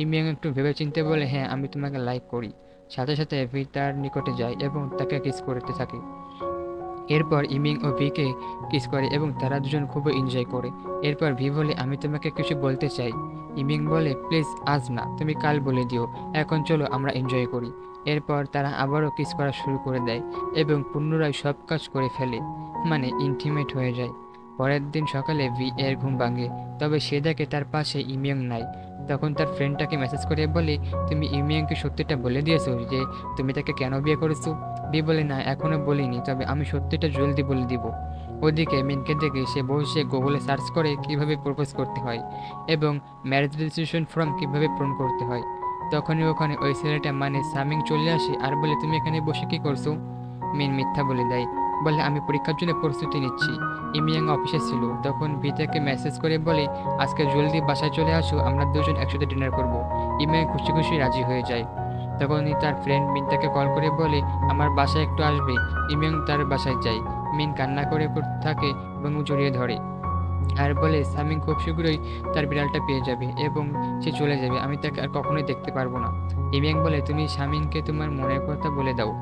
ইমিয়াং একটু ভেবেচিন্তে বলে, হ্যাঁ আমি তোমাকে লাইক করি। সাথে সাথে ভি তার নিকটে যায় এবং তাকে কিস করতে থাকে। এরপর ইমিং ও ভিকে কিস করে এবং তারা দুজন খুবই এনজয় করে। এরপর ভি বলে, আমি তোমাকে কিছু বলতে চাই। ইমিং বলে, প্লিজ আজ না, তুমি কাল বলে দিও, এখন চলো আমরা এনজয় করি। এরপর তারা আবারও কিস করা শুরু করে দেয় এবং পুনরায় সব কাজ করে ফেলে, মানে ইন্টিমেট হয়ে যায়। পরের দিন সকালে ভি এর ঘুম ভাঙে, তবে সে দেখে তার পাশে ইমিয়ং নাই। তখন তার ফ্রেন্ডটাকে মেসেজ করে বলে, তুমি ইমিয়ংকে সত্যিটা বলে দিয়েছো যে তুমি তাকে কেন বিয়ে করেছো? ভি বলে, না এখনো বলিনি, তবে আমি সত্যিটা জলদি বলে দিব। ওদিকে মিনকে দেখে সে বসে গুগলে সার্চ করে কিভাবে প্রপোজ করতে হয় এবং ম্যারেজ রেজিস্ট্রেশন ফর্ম কিভাবে পূরণ করতে হয়। তখনই ওখানে ওই ছেলেটা মানে সামিং চলে আসে আর বলে, তুমি এখানে বসে কি করছো? মিন মিথ্যা বলে দেয়, বলে আমি পরীক্ষার জন্য প্রস্তুতি নিচ্ছি। ইমিয়াং অফিসে ছিল, তখন ভি তাকে মেসেজ করে বলে, আজকে জলদি বাসায় চলে আসো, আমরা দুজন একসাথে ডিনার করব। ইমিয়াং খুশি খুশি রাজি হয়ে যায়। তখনই তার ফ্রেন্ড মিন তাকে কল করে বলে, আমার বাসায় একটু আসবে। ইমিয়াং তার বাসায় যায়। মিন কান্না করে থাকে এবং জড়িয়ে ধরে আর বলে, সামিং খুব শীঘ্রই তার বিড়ালটা পেয়ে যাবে এবং সে চলে যাবে, আমি তাকে আর কখনোই দেখতে পারবো না। ইমিয়াং বলে, তুমি শামিনকে তোমার মনের কথা বলে দাও।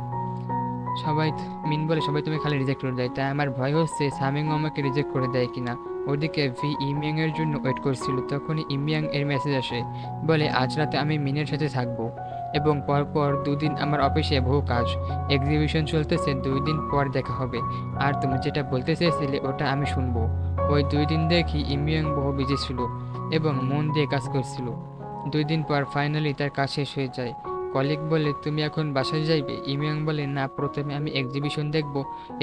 সবাই মিন বলে, সবাই তুমি খালি রিজেক্ট করে দেয়, তাই আমার ভয় হচ্ছে সামিংও আমাকে রিজেক্ট করে দেয় কিনা। ওদিকে ভি ইমিয়াং এর জন্য ওয়েট করছিল, তখনই ইমিয়াং এর মেসেজ আসে, বলে আজ রাতে আমি মিনের সাথে থাকবো এবং পরপর দুদিন আমার অফিসে বহু কাজ, এক্সিবিশন চলতেছে, 2 দিন পর দেখা হবে। আর তুমি যেটা বলতে চেয়েছিলে ওটা আমি শুনবো। ওই 2 দিন দেখি ইমিয়াং বহু বিজি ছিল এবং মন দিয়ে কাজ করছিল। 2 দিন পর ফাইনালি তার কাজ শেষ হয়ে যায়। কলিগ বলে, তুমি এখন বাসায় যাইবে? ইমিয়াং বলে, না, প্রথমে আমি এক্সিবিশন দেখব,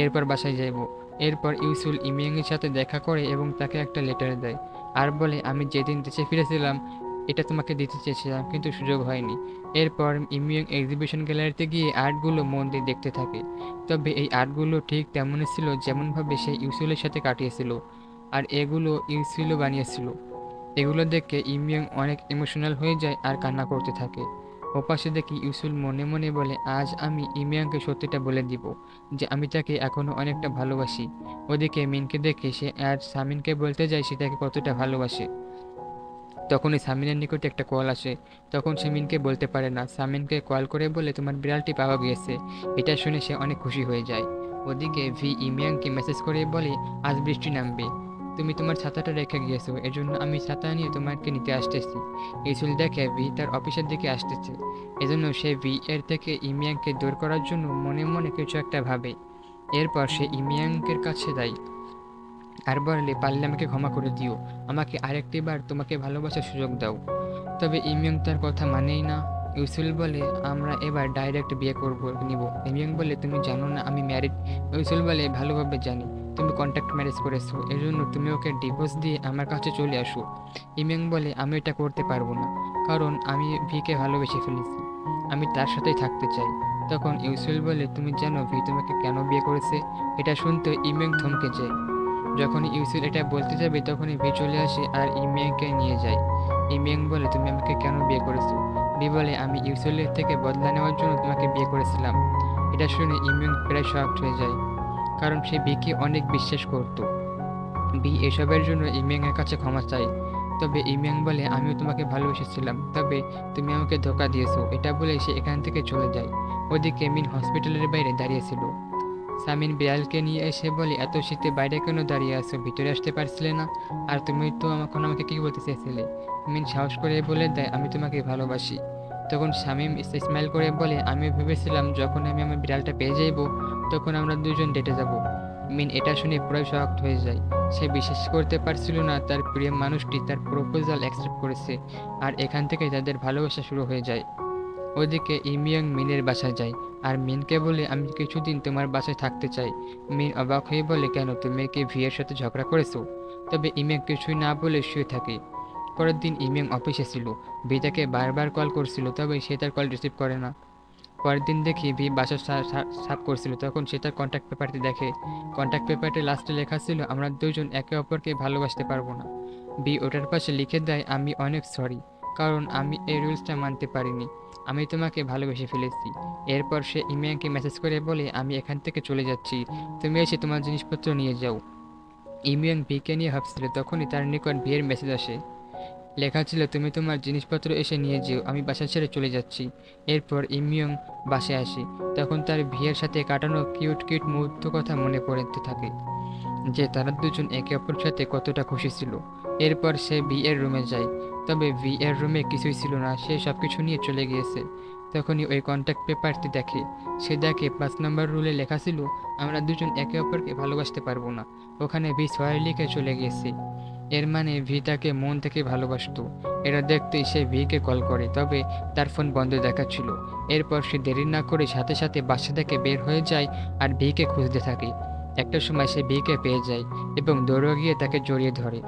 এরপর বাসায় যাইব। এরপর ইউসুল ইমিয়াংয়ের সাথে দেখা করে এবং তাকে একটা লেটার দেয় আর বলে, আমি যেদিন দেশে ফিরেছিলাম এটা তোমাকে দিতে চেয়েছিলাম কিন্তু সুযোগ হয়নি। এরপর ইমিয়াং এক্সিবিশন গ্যালারিতে গিয়ে আর্টগুলো মন দিয়ে দেখতে থাকে। তবে এই আর্টগুলো ঠিক তেমনই ছিল যেমনভাবে সে ইউসুলের সাথে কাটিয়েছিল, আর এগুলো ইউসুলও বানিয়েছিল। এগুলো দেখে ইমিয়াং অনেক ইমোশনাল হয়ে যায় আর কান্না করতে থাকে। ওপাশে দেখি ইউসুল মনে মনে বলে, আজ আমি ইমিয়াংকে সত্যিটা বলে দিব যে আমি তাকে এখনো অনেকটা ভালোবাসি। ওদিকে মিনকে দেখে সে আর সামিনকে বলতে যায় সে তাকে কতটা ভালোবাসে। তখনই সামিনের নিকটে একটা কল আসে। তখন সে মিনকে বলতে পারে না। সামিনকে কল করে বলে তোমার বিড়ালটি পাওয়া গিয়েছে। এটা শুনে সে অনেক খুশি হয়ে যায়। ওদিকে ভি ইমিয়াংকে মেসেজ করে বলে আজ বৃষ্টি নামবে, তুমি তোমার ছাতাটা রেখে গিয়েছো, এজন্য আমি ছাতা নিয়ে তোমাকে নিতে আসতেছি। ইসুল দেখে ভি তার অফিসের দিকে আসতেছে, এজন্য সে ভি এর থেকে ইমিয়াংকে দূর করার জন্য মনে মনে কিছু একটা ভাবে। এরপর সে ইমিয়াংকের কাছে যায় আর বলে পারলে আমাকে ক্ষমা করে দিও, আমাকে আরেকটি বার তোমাকে ভালোবাসার সুযোগ দাও। তবে ইমিয়ং তার কথা মানেই না। ইউসুল বলে আমরা এবার ডাইরেক্ট বিয়ে নিব। ইমিয়ং বলে তুমি জানো না আমি ম্যারিড। ইউসুল বলে ভালোভাবে জানি, তুমি কন্ট্যাক্ট ম্যারেজ করেছো, এজন্য তুমি ওকে ডিভোর্স দিয়ে আমার কাছে চলে আসো। ইমিয়ং বলে আমি এটা করতে পারবো না, কারণ আমি ভিকে ভালোবেসে ফেলেছি, আমি তার সাথেই থাকতে চাই। তখন ইউসুল বলে তুমি জানো ভি তোমাকে কেন বিয়ে করেছে? এটা শুনতে ইমিয়ং থমকে যায়। যখন ইউসুল এটা বলতে যাবে তখনই ভি চলে আসে আর ইমিয়াংকে নিয়ে যায়। ইমিয়াং বলে তুমি আমাকে কেন বিয়ে করেছো? ভি বলে আমি ইউসুলের থেকে বদলা নেওয়ার জন্য তোমাকে বিয়ে করেছিলাম। এটা শুনে ইমিয়াং প্রায় শকড হয়ে যায়, কারণ সে ভিকে অনেক বিশ্বাস করত। ভি এসবের জন্য ইমিয়াংয়ের কাছে ক্ষমা চায়। তবে ইমিয়াং বলে আমিও তোমাকে ভালোবেসেছিলাম, তবে তুমি আমাকে ধোকা দিয়েছো। এটা বলে সে এখান থেকে চলে যায়। ওদিকে মিন হসপিটালের বাইরে দাঁড়িয়েছিল। সামিন বিড়ালকে নিয়ে এসে বলে এত শীতে বাইরে কেন দাঁড়িয়ে আছো, ভিতরে আসতে পারছিলে না? আর তুমি তো আমাকে কি বলতে চেয়েছিলে? মিন সাহস করে বলে দেয় আমি তোমাকে ভালোবাসি। তখন শামীম স্মাইল করে বলে আমি ভেবেছিলাম যখন আমি আমার বিড়ালটা পেয়ে যাইব তখন আমরা দুজন ডেটে যাব। মিন এটা শুনে পুরো শকড হয়ে যায়। সে বিশ্বাস করতে পারছিল না তার প্রিয় মানুষটি তার প্রপোজাল অ্যাকসেপ্ট করেছে, আর এখান থেকে তাদের ভালোবাসা শুরু হয়ে যায়। ওদিকে ইমিয়ং মিনের বাসায় যায় আর মিনকে বলে আমি কিছুদিন তোমার বাসায় থাকতে চাই। মিন অবাক হয়ে বলে কেন, তুমি কি ভিয়ের সাথে ঝগড়া করেছো? তবে ইমিয়ং কিছুই না বলে শুয়ে থাকে। পরের দিন ইমিয়ং অফিসে ছিল। ভি তাকে বারবার কল করছিল, তবে সে তার কল রিসিভ করে না। পরের দিন দেখি ভি বাসা সাফ করছিল, তখন সে তার কন্ট্যাক্ট পেপারটি দেখে। কন্ট্যাক্ট পেপারটি লাস্টে লেখা ছিল আমরা দুজন একে অপরকে ভালোবাসতে পারবো না। ভি ওটার পাশে লিখে দেয় আমি অনেক সরি, কারণ আমি এই রুলসটা মানতে পারিনি, আমি তোমাকে ভালোবেসে ফেলেছি। এরপর সে ইমিয়াংকে মেসেজ করে বলে আমি এখান থেকে চলে যাচ্ছি, তুমি এসে তোমার জিনিসপত্র নিয়ে যাও। ইমিয়াং ভিকে নিয়ে ভাবছিল, তখনই তার নিকট বিয়ের মেসেজ আসে। লেখা ছিল তুমি তোমার জিনিসপত্র এসে নিয়ে যেও, আমি বাসা ছেড়ে চলে যাচ্ছি। এরপর ইমিয়ং বাসায় আসে। তখন তার বিয়ের সাথে কাটানো কিউট কিউট মুহূর্ত কথা মনে পড়তে থাকে, যে তারা দুজন একে অপরের সাথে কতটা খুশি ছিল। এরপর সে বিয়ের রুমে যায়, তবে বিয়ের রুমে কিছুই ছিল না, সে সব কিছু নিয়ে চলে গিয়েছে। তখনই ওই কন্ট্যাক্ট পেপারটি দেখে। সে দেখে 5 নম্বর রুলে লেখা ছিল আমরা দুজন একে অপরকে ভালোবাসতে পারবো না। ওখানে ভি সরি লিখে চলে গিয়েছে। এর মানে ভি তাকে মন থেকে ভালোবাসতো। এটা দেখতেই সে ভিকে কল করে, তবে তার ফোন বন্ধ দেখাচ্ছিল। এরপর সে দেরি না করে সাথে সাথে বাসা থেকে বের হয়ে যায় আর ভিকে খুঁজতে থাকে। একটা সময় সে ভিকে পেয়ে যায় এবং দৌড়ে গিয়ে তাকে জড়িয়ে ধরে,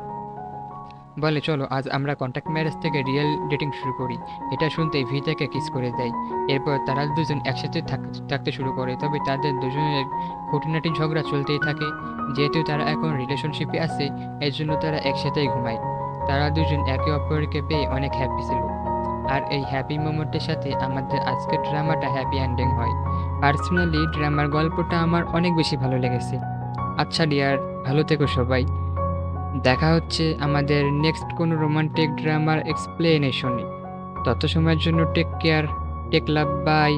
বলে চলো আজ আমরা কন্ট্যাক্ট ম্যারেজ থেকে রিয়েল ডেটিং শুরু করি। এটা শুনতেই ভি তাকে কিস করে দেয়। এরপর তারা দুজন একসাথে থাকতে শুরু করে, তবে তাদের দুজনের খুঁটিনাটি ঝগড়া চলতেই থাকে। যেহেতু তারা এখন রিলেশনশিপে আছে, এর জন্য তারা একসাথেই ঘুমায়। তারা দুজন একে অপরকে পেয়ে অনেক হ্যাপি ছিল। আর এই হ্যাপি মোমেন্টের সাথে আমাদের আজকের ড্রামাটা হ্যাপি এন্ডিং হয়। পার্সোনালি ড্রামার গল্পটা আমার অনেক বেশি ভালো লেগেছে। আচ্ছা ডিয়ার, ভালো থেকো সবাই। দেখা হচ্ছে আমাদের নেক্সট কোনো রোমান্টিক ড্রামার এক্সপ্লেনেশনে। তত সময়ের জন্য take care, take love, by.